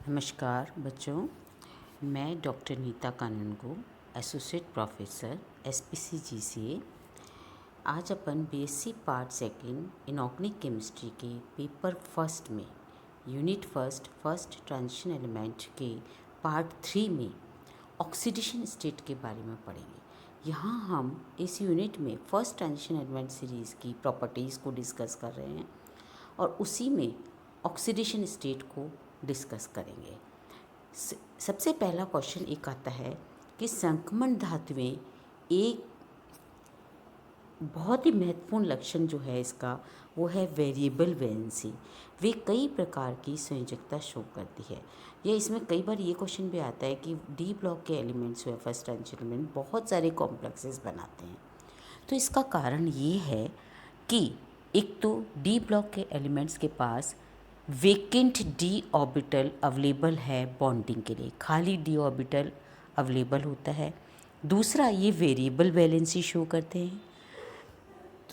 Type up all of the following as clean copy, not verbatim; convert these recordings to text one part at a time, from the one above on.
नमस्कार बच्चों, मैं doctor Neeta Kanungo, associate professor SPC GCA। आज अपन BSc part second inorganic chemistry के पेपर फर्स्ट में यूनिट फर्स्ट ट्रांजिशन एलिमेंट के पार्ट 3 में ऑक्सीडेशन स्टेट के बारे में पढ़ेंगे। यहाँ हम इस यूनिट में फर्स्ट ट्रांजिशन एलिमेंट सीरीज़ की प्रॉपर्टीज़ को डिस्कस कर रहे हैं और उसी में ऑक्सीडेशन स्टेट को डिस्कस करेंगे। सबसे पहला क्वेश्चन एक आता है कि संक्रमण धातुएं एक बहुत ही महत्वपूर्ण लक्षण जो है इसका वो है वेरिएबल वैलेंसी। वे कई प्रकार की संयोजकता शो करती है। ये इसमें कई बार ये क्वेश्चन भी आता है कि डी ब्लॉक के एलिमेंट्स हुए फर्स्ट ट्रांजिशन एलिमेंट बहुत सारे कॉम्प्लेक्सेस बनाते हैं। तो इसका कारण ये है कि एक तो डी ब्लॉक के एलिमेंट्स के पास वेकेंट डी ऑर्बिटल अवेलेबल है बॉन्डिंग के लिए, खाली डी ऑर्बिटल अवेलेबल होता है। दूसरा, ये वेरिएबल वैलेंसी शो करते हैं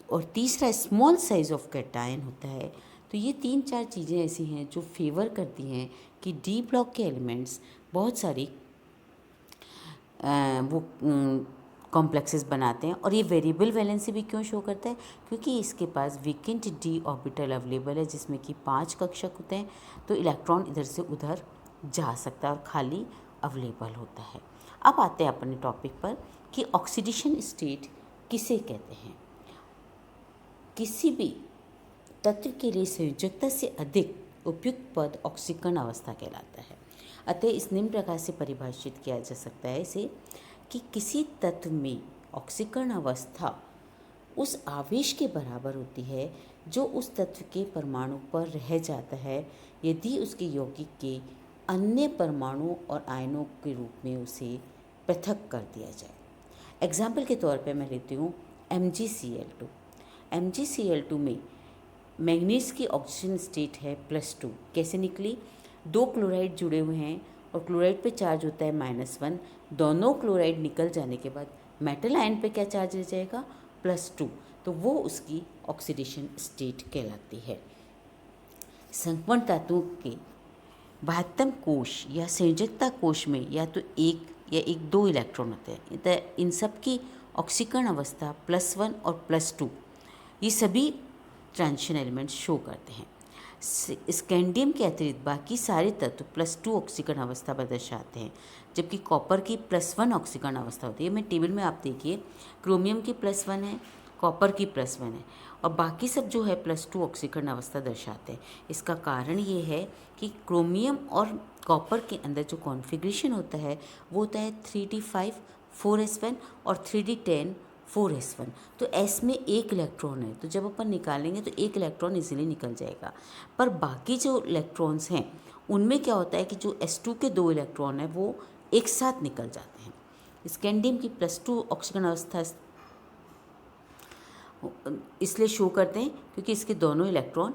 और तीसरा स्मॉल साइज ऑफ कैटायन होता है। तो ये 3-4 चीज़ें ऐसी हैं जो फेवर करती हैं कि डी ब्लॉक के एलिमेंट्स बहुत सारी वो कॉम्प्लेक्सेस बनाते हैं। और ये वेरिएबल वैलेंसी भी क्यों शो करता है? क्योंकि इसके पास वेकेंट डी ऑर्बिटल अवेलेबल है जिसमें कि 5 कक्षक होते हैं, तो इलेक्ट्रॉन इधर से उधर जा सकता है और खाली अवेलेबल होता है। अब आते हैं अपने टॉपिक पर कि ऑक्सीडेशन स्टेट किसे कहते हैं। किसी भी तत्व के लिए संयोजकता से अधिक उपयुक्त पद ऑक्सीकरण अवस्था कहलाता है। अतः इस निम्न प्रकार से परिभाषित किया जा सकता है इसे कि किसी तत्व में ऑक्सीकरण अवस्था उस आवेश के बराबर होती है जो उस तत्व के परमाणु पर रह जाता है यदि उसके यौगिक के अन्य परमाणु और आयनों के रूप में उसे पृथक कर दिया जाए। एग्जाम्पल के तौर पे मैं लेती हूँ MgCl2। MgCl2 में मैंगनीज की ऑक्सीजन स्टेट है +2। कैसे निकली? 2 क्लोराइड जुड़े हुए हैं और क्लोराइड पे चार्ज होता है -1। दोनों क्लोराइड निकल जाने के बाद मेटल आयन पे क्या चार्ज रह जाएगा? +2। तो वो उसकी ऑक्सीडेशन स्टेट कहलाती है। संक्रमण धातुओं के 72 कोश या संयोजकता कोश में या तो एक या 2 इलेक्ट्रॉन होते हैं। इन सब की ऑक्सीकरण अवस्था +1 और +2 ये सभी ट्रांजिशन एलिमेंट्स शो करते हैं। स्कैंडियम के अतिरिक्त बाकी सारे तत्व +2 ऑक्सीकरण अवस्था पर दर्शाते हैं, जबकि कॉपर की +1 ऑक्सीकरण अवस्था होती है। मैं टेबल में आप देखिए, क्रोमियम की +1 है, कॉपर की +1 है और बाकी सब जो है +2 ऑक्सीकरण अवस्था दर्शाते हैं। इसका कारण ये है कि क्रोमियम और कॉपर के अंदर जो कॉन्फ़िगरेशन होता है वो होता है 3d5 4s1 और 3d10 4s1। तो S में 1 इलेक्ट्रॉन है, तो जब अपन निकालेंगे तो 1 इलेक्ट्रॉन इजीली निकल जाएगा। पर बाकी जो इलेक्ट्रॉन्स हैं उनमें क्या होता है कि जो S2 के 2 इलेक्ट्रॉन हैं वो एक साथ निकल जाते हैं। स्कैंडियम की +2 ऑक्सीकरण अवस्था इसलिए शो करते हैं क्योंकि इसके दोनों इलेक्ट्रॉन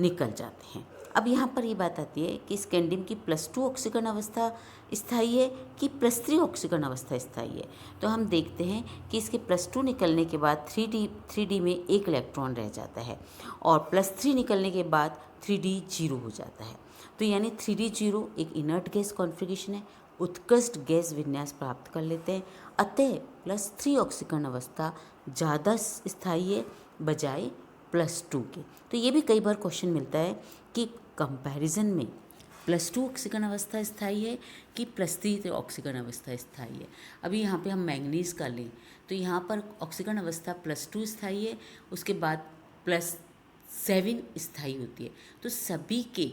निकल जाते हैं। अब यहाँ पर ये बात आती है कि स्कैंडियम की +2 ऑक्सीकरण अवस्था स्थायी है कि +3 ऑक्सीकरण अवस्था स्थायी है। तो हम देखते हैं कि इसके +2 निकलने के बाद 3D में 1 इलेक्ट्रॉन रह जाता है और +3 निकलने के बाद 3D 0 हो जाता है। तो यानी 3D 0 एक इनर्ट गैस कॉन्फ़िगरेशन है, उत्कृष्ट गैस विन्यास प्राप्त कर लेते हैं। अतः +3 ऑक्सीकरण अवस्था ज़्यादा स्थायी है बजाय +2 के। तो ये भी कई बार क्वेश्चन मिलता है कि कंपैरिजन में +2 ऑक्सीकरण अवस्था स्थायी है कि +3 ऑक्सीकरण अवस्था स्थायी है। अभी यहाँ पे हम मैंगनीज का लें तो यहाँ पर ऑक्सीकरण अवस्था +2 स्थायी है, उसके बाद +7 स्थायी होती है। तो सभी के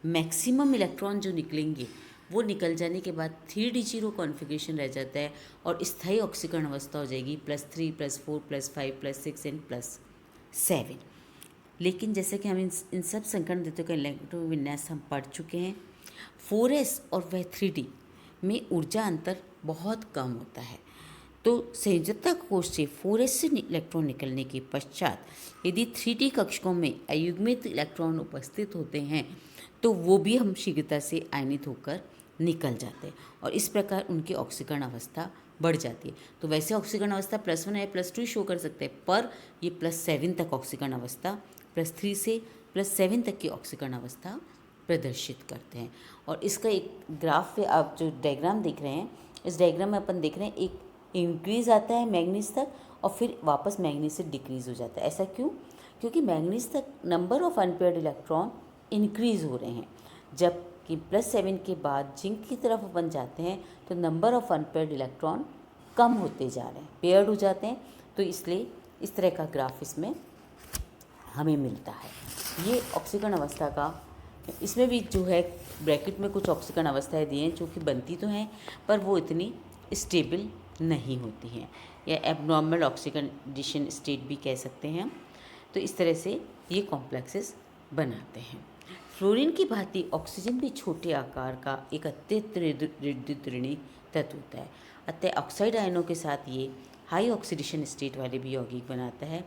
मैक्सिमम इलेक्ट्रॉन जो निकलेंगे वो निकल जाने के बाद 3d0 कॉन्फ़िगरेशन रह जाता है और स्थायी ऑक्सीकरण अवस्था हो जाएगी +3 +4 +5 +6 एंड +7। लेकिन जैसे कि हम इन सब संकरण तत्वों का इलेक्ट्रॉन विन्यास हम पढ़ चुके हैं। 4s और वह 3d में ऊर्जा अंतर बहुत कम होता है। तो संयोजकता कोश से 4s से इलेक्ट्रॉन निकलने के पश्चात यदि 3d कक्षकों में अयुग्मित इलेक्ट्रॉन उपस्थित होते हैं तो वो भी हम शीघ्रता से आयनित होकर निकल जाते हैं और इस प्रकार उनकी ऑक्सीकरण अवस्था बढ़ जाती है। तो वैसे ऑक्सीकरण अवस्था +1 या +2 शो कर सकते हैं, पर ये +7 तक ऑक्सीकरण अवस्था +3 से +7 तक की ऑक्सीकरण अवस्था प्रदर्शित करते हैं। और इसका एक ग्राफ पे आप जो डायग्राम देख रहे हैं, इस डायग्राम में अपन देख रहे हैं एक इंक्रीज़ आता है मैंगनीज तक और फिर वापस मैंगनीज से डिक्रीज़ हो जाता है। ऐसा क्यों? क्योंकि मैंगनीज तक number of unpaired electron increase हो रहे हैं, जबकि +7 के बाद जिंक की तरफ अपन जाते हैं तो नंबर ऑफ अनपेयर्ड इलेक्ट्रॉन कम होते जा रहे हैं, पेयर्ड हो जाते हैं। तो इसलिए इस तरह का ग्राफ इसमें हमें मिलता है। ये ऑक्सीकरण अवस्था का, इसमें भी जो है ब्रैकेट में कुछ ऑक्सीकरण अवस्थाएं दी हैं जो कि बनती तो हैं पर वो इतनी स्टेबल नहीं होती हैं, या एबनॉर्मल ऑक्सीकरण स्टेट भी कह सकते हैं हम। तो इस तरह से ये कॉम्प्लेक्सेस बनाते हैं। फ्लोरीन की भांति ऑक्सीजन भी छोटे आकार का एक अत्यंत विद्युत ऋणी तत्व होता है, अतः ऑक्साइड आयनों के साथ ये हाई ऑक्सीडेशन स्टेट वाले भी यौगिक बनाता है।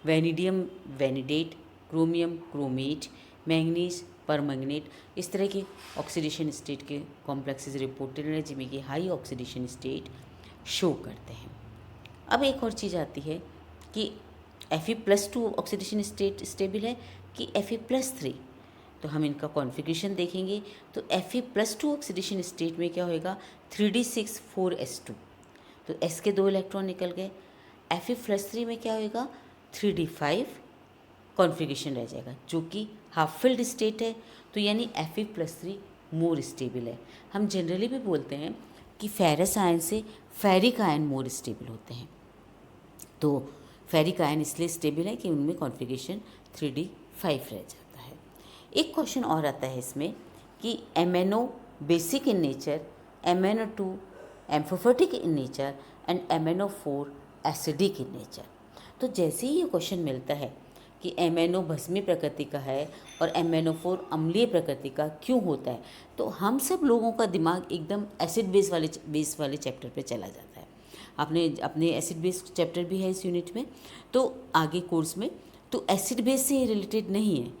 वैनिडियम वैनिडेट, क्रोमियम क्रोमेट, मैंगनीज परमैंगनेट, इस तरह के ऑक्सीडेशन स्टेट के कॉम्प्लेक्सेस रिपोर्टेड हैं जिनमें कि हाई ऑक्सीडेशन स्टेट शो करते हैं। अब एक और चीज़ आती है कि Fe+2 ऑक्सीडेशन स्टेट स्टेबल है कि Fe+3। तो हम इनका कॉन्फ़िगरेशन देखेंगे तो Fe+2 ऑक्सीडेशन स्टेट में क्या होएगा, 3d6 4s2, तो s के 2 इलेक्ट्रॉन निकल गए। Fe+3 में क्या होएगा, 3d5 कॉन्फ़िगरेशन रह जाएगा जो कि हाफ फिल्ड स्टेट है। तो यानी Fe+3 मोर स्टेबल है। हम जनरली भी बोलते हैं कि फेरस आयन से फेरिक आयन मोर स्टेबल होते हैं। तो फेरिक आयन इसलिए स्टेबल है कि उनमें कॉन्फ़िगरेशन 3d5 रह जाता है। एक क्वेश्चन और आता है इसमें कि MnO basic in nature, MnO2 amphoteric in nature and MnO4 acidic in nature. तो जैसे ही ये क्वेश्चन मिलता है कि MnO भस्मी प्रकृति का है और MnO4 अम्लीय प्रकृति का क्यों होता है, तो हम सब लोगों का दिमाग एकदम एसिड बेस वाले चैप्टर पे चला जाता है। आपने अपने एसिड बेस चैप्टर भी है इस यूनिट में, तो आगे कोर्स में, तो एसिड बेस से रिलेटेड नहीं है।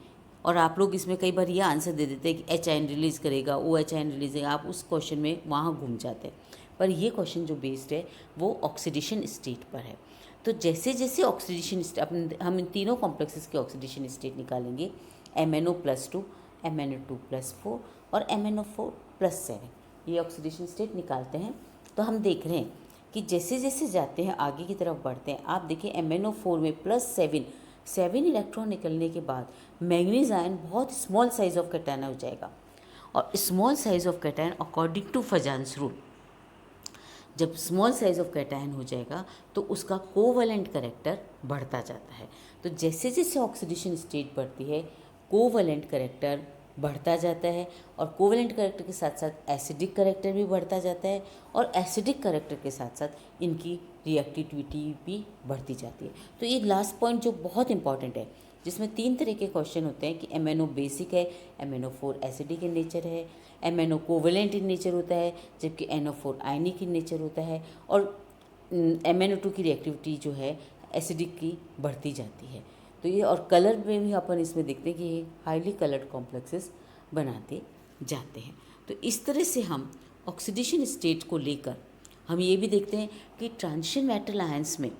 और आप लोग इसमें कई बार ये आंसर दे देते हैं कि एच आयन रिलीज़ करेगा, OH आयन रिलीज़ करेगा, आप उस क्वेश्चन में वहाँ घूम जाते हैं। पर ये क्वेश्चन जो बेस्ड है वो ऑक्सीडेशन स्टेट पर है। तो जैसे जैसे ऑक्सीडेशन स्टेट, हम इन तीनों कॉम्प्लेक्सेस के ऑक्सीडेशन स्टेट निकालेंगे, MnO+2, MnO2+4 और MnO4+7, ये ऑक्सीडेशन स्टेट निकालते हैं। तो हम देख रहे हैं कि जैसे जैसे जाते हैं आगे की तरफ बढ़ते हैं, आप देखिए MnO4 में +7 इलेक्ट्रॉन निकलने के बाद मैंगनीज आयन बहुत स्मॉल साइज ऑफ कैटायन हो जाएगा। और small size of cation according to Fajans rule, जब स्मॉल साइज ऑफ कैटायन हो जाएगा तो उसका कोवलेंट कैरेक्टर बढ़ता जाता है। तो जैसे जैसे ऑक्सीडेशन स्टेट बढ़ती है कोवलेंट कैरेक्टर बढ़ता जाता है, और कोवलेंट कैरेक्टर के साथ साथ एसिडिक कैरेक्टर भी बढ़ता जाता है, और एसिडिक कैरेक्टर के साथ साथ इनकी रिएक्टिविटी भी बढ़ती जाती है। तो ये लास्ट पॉइंट जो बहुत इंपॉर्टेंट है, जिसमें 3 तरह के क्वेश्चन होते हैं कि MnO बेसिक है, MnO4 एसिडिक इन नेचर है, MnO कोवलेंट इन नेचर होता है, जबकि NO4 आयनिक इन नेचर होता है, और MnO2 की रिएक्टिविटी जो है एसिडिक की बढ़ती जाती है। तो ये, और कलर में भी अपन इसमें देखते हैं कि ये हाईली कलर्ड कॉम्प्लेक्सेस बनाते जाते हैं। तो इस तरह से हम ऑक्सीडेशन स्टेट को लेकर हम ये भी देखते हैं कि ट्रांजिशन मेटल आयंस में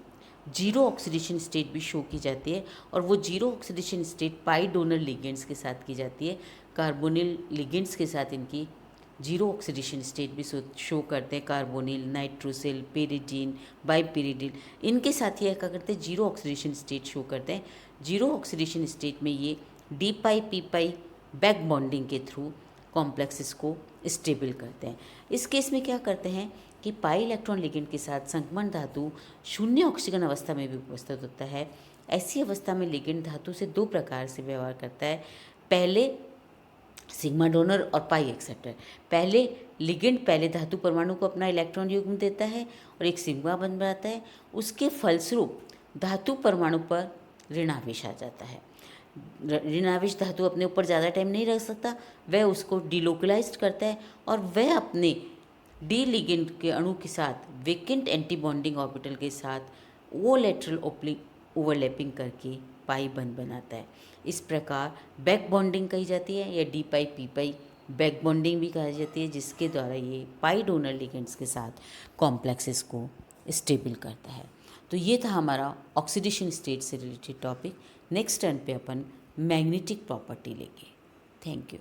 जीरो ऑक्सीडेशन स्टेट भी शो की जाती है, और वो zero oxidation state pi donor ligands के साथ की जाती है। कार्बोनिल लिगेंड्स के साथ इनकी जीरो ऑक्सीडेशन स्टेट भी शो करते हैं। कार्बोनिल, नाइट्रोसिल, पेरिडीन, बाईपेरिडिल, इनके साथ ये क्या करते हैं, जीरो ऑक्सीडेशन स्टेट शो करते हैं। जीरो ऑक्सीडेशन स्टेट में ये D-Pi-P-Pi बैक बॉन्डिंग के थ्रू कॉम्प्लेक्सेस को स्टेबल करते हैं। इस केस में क्या करते हैं कि पाई इलेक्ट्रॉन लिगेंड के साथ संक्रमण धातु शून्य ऑक्सीजन अवस्था में भी उपस्थित होता है। ऐसी अवस्था में लिगेंड धातु से 2 प्रकार से व्यवहार करता है। पहले सिग्मा डोनर और पाई एक्सेप्टर। पहले लिगेंड पहले धातु परमाणु को अपना इलेक्ट्रॉन युग्म देता है और एक सिग्मा बन जाता है। उसके फलस्वरूप धातु परमाणु पर ऋणावेश आ जाता है। ऋणावेश धातु अपने ऊपर ज़्यादा टाइम नहीं रख सकता, वह उसको डिलोकलाइज्ड करता है और वह अपने डी लिगेंड के अणु के साथ वेकेंट एंटी बॉन्डिंग ऑर्बिटल के साथ वो लेटरल ओवरलैपिंग करके पाई बंध बनाता है। इस प्रकार बैक बॉन्डिंग कही जाती है, या D-Pi-P-Pi बैक बॉन्डिंग भी कही जाती है, जिसके द्वारा ये पाई डोनर लिगेंड्स के साथ कॉम्प्लेक्सेस को स्टेबल करता है। तो ये था हमारा ऑक्सीडेशन स्टेट से रिलेटेड टॉपिक। नेक्स्ट टर्न पे अपन मैग्नेटिक प्रॉपर्टी लेंगे। Thank you.